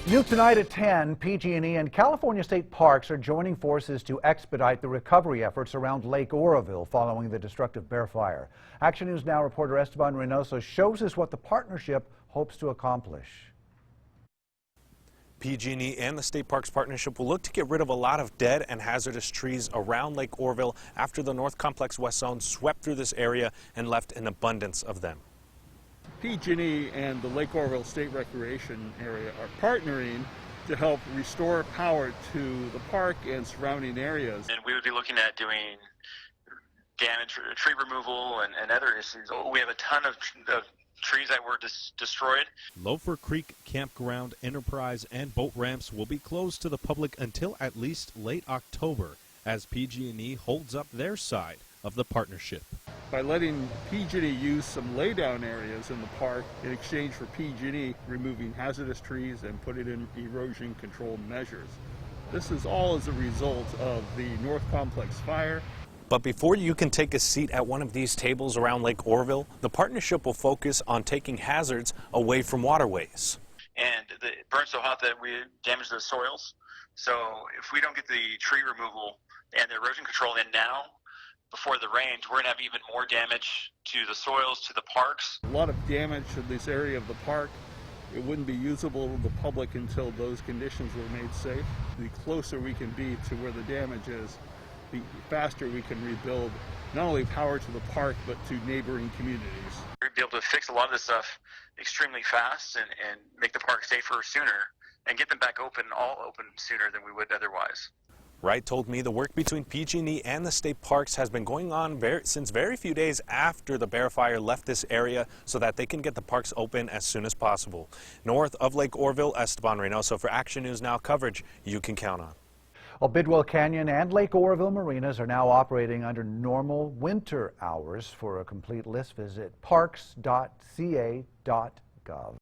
New tonight at 10, PG&E and California State Parks are joining forces to expedite the recovery efforts around Lake Oroville following the destructive bear fire. Action News Now reporter Esteban Reynoso shows us what the partnership hopes to accomplish. PG&E and the State Parks Partnership will look to get rid of a lot of dead and hazardous trees around Lake Oroville after the North Complex West Zone swept through this area and left an abundance of them. PG&E and the Lake Oroville State Recreation Area are partnering to help restore power to the park and surrounding areas. And we would be looking at doing damage, tree removal, and other issues. We have a ton of trees that were destroyed. Loafer Creek Campground, Enterprise, and boat ramps will be closed to the public until at least late October as PG&E holds up their side of the partnership. By letting PG&E use some laydown areas in the park in exchange for PG&E removing hazardous trees and putting in erosion control measures. This is all as a result of the North Complex fire. But before you can take a seat at one of these tables around Lake Oroville, the partnership will focus on taking hazards away from waterways. And it burns so hot that we damage the soils. So if we don't get the tree removal and the erosion control in now, before the rains, we're going to have even more damage to the soils, to the parks. A lot of damage to this area of the park. It wouldn't be usable to the public until those conditions were made safe. The closer we can be to where the damage is, the faster we can rebuild not only power to the park, but to neighboring communities. We'll be able to fix a lot of this stuff extremely fast and make the park safer sooner and get them back open, all open sooner than we would otherwise. Wright told me the work between PG&E and the state parks has been going on since very few days after the bear fire left this area so that they can get the parks open as soon as possible. North of Lake Oroville, Esteban Reynoso for Action News Now coverage you can count on. Well, Bidwell Canyon and Lake Oroville marinas are now operating under normal winter hours. For a complete list, visit parks.ca.gov.